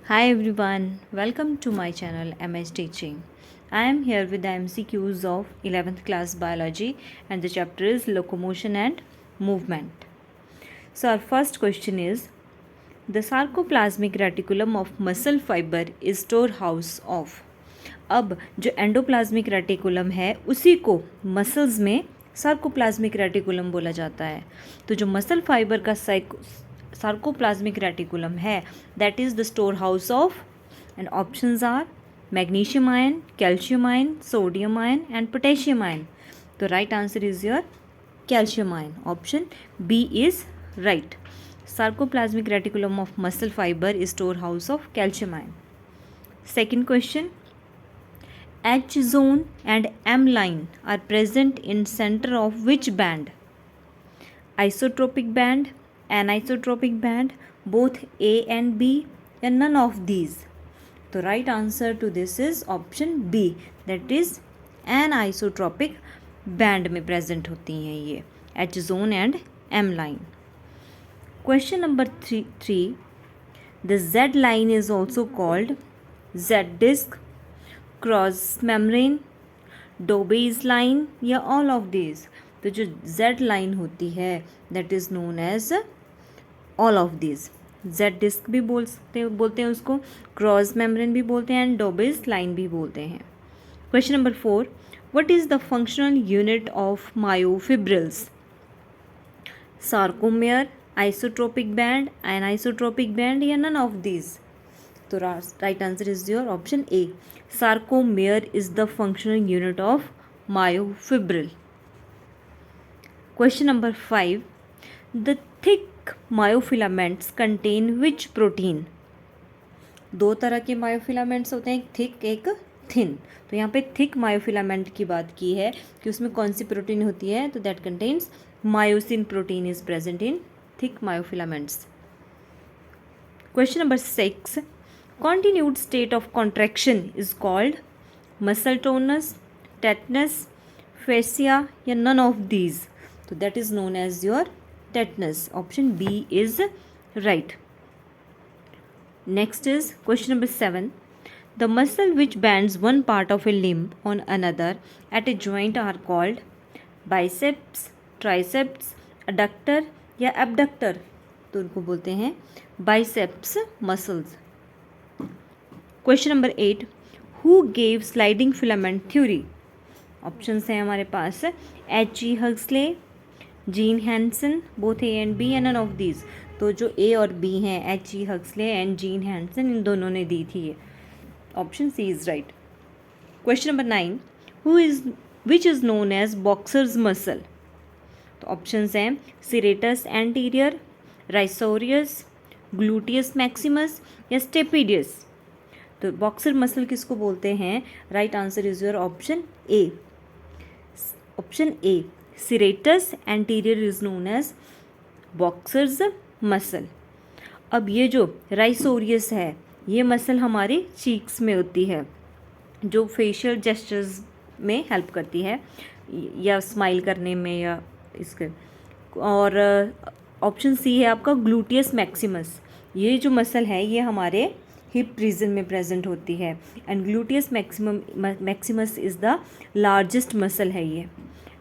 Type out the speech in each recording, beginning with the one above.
Hi everyone, welcome to my channel MS Teaching. I am here with the MCQs of 11th class biology and the chapter is locomotion and movement. So our first question is the sarcoplasmic reticulum of muscle fiber is storehouse of. अब जो endoplasmic reticulum है उसी को muscles में sarcoplasmic reticulum बोला जाता है. तो जो मसल फाइबर का सार्कोप्लाज्मिक रेटिकुलम है that is the storehouse of and options are magnesium ion, calcium ion, sodium ion and potassium ion. तो right answer is your calcium ion. Option B is right. Sarcoplasmic reticulum of muscle fibre is storehouse of calcium ion. Second question, H zone and M line are present in center of which band? Isotropic band, anisotropic band, both A and B, and none of these. The right answer to this is option B, that is anisotropic band में present होती हैं ये H zone and M line. Question number 3, the Z line is also called Z disc, cross membrane, Dobie's line या all of these. तो जो Z line होती है that is known as all of these. Z disc भी बोलते हैं उसको, cross membrane भी बोलते हैं एंड डोबेज लाइन भी बोलते हैं. Question number 4, what is the functional unit of myofibrils? Sarcomere, isotropic band, anisotropic band या नन ऑफ दीज. तो right answer is your option A. Sarcomere is the functional unit of myofibril. Question number 5. The thick myofilaments contain which protein? दो तरह के myofilaments होते हैं, एक thick एक thin. तो यहाँ पे थिक मायोफिलामेंट की बात की है कि उसमें कौन सी प्रोटीन होती है. तो that contains myosin protein is present in thick myofilaments. Question number 6. Continued state of contraction is called muscle tonus, tetanus, fascia या none of these. So that is known as your tetanus. Option B is right. Next is question number 7. The muscle which bends one part of a limb on another at a joint are called biceps, triceps, adductor या abductor. तो उनको बोलते हैं biceps muscles. Question number 8, who gave sliding filament theory? Options हैं हमारे पास H.G. Huxley, Jean Hanson, both A and B and none of these. तो जो ए और बी हैं H.G. Huxley and Jean Hanson, इन दोनों ने दी थी ये. Option C is right. Question number 9, which is known as boxer's muscle? तो ऑप्शंस हैं serratus anterior, risorius, gluteus maximus या स्टेपिडियस. तो बॉक्सर मसल किसको बोलते हैं? Right answer is your option A. Option A, serratus anterior is known as boxer's muscle. अब ये जो राइसोरियस है ये मसल हमारी चीक्स में होती है जो फेशियल जेस्चर्स में हेल्प करती है या स्माइल करने में या इसके. और ऑप्शन सी है आपका ग्लूटियस मैक्सिमस. ये जो मसल है ये हमारे हिप रीजन में प्रेजेंट होती है and gluteus Maximus is the largest muscle है ये.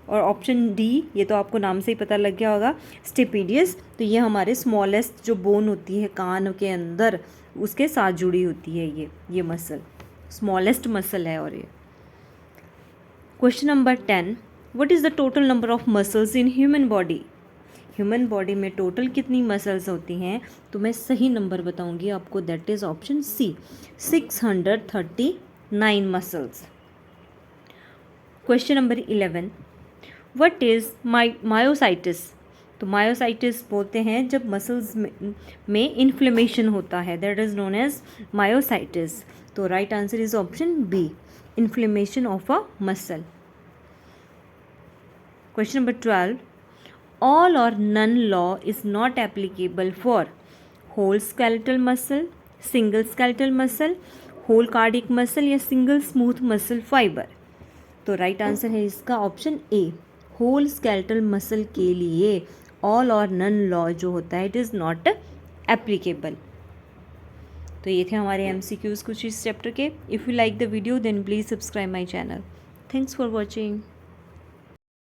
और ऑप्शन डी, ये तो आपको नाम से ही पता लग गया होगा, स्टेपिडियस. तो ये हमारे स्मॉलेस्ट जो बोन होती है कान के अंदर उसके साथ जुड़ी होती है ये मसल स्मॉलेस्ट मसल है. और ये question number 10, what is the total number of muscles in human body? Human body में टोटल कितनी मसल्स होती हैं? तो मैं सही नंबर बताऊंगी आपको, that is option C, 639 muscles. Question number 11, what is myositis? तो मायोसाइटिस बोलते हैं जब मसल्स में इन्फ्लेमेशन होता है, that is known as myositis. तो right answer is option B, inflammation of a muscle. Question number 12, all or none law is not applicable for whole skeletal muscle, single skeletal muscle, whole cardiac muscle या single smooth muscle fiber. तो right answer है इसका option A, whole skeletal muscle के लिए all और none law जो होता है इट इज़ नॉट एप्लीकेबल. तो तो ये थे हमारे MCQs कुछ इस चैप्टर के। If you like the video then please subscribe my channel. Thanks for watching.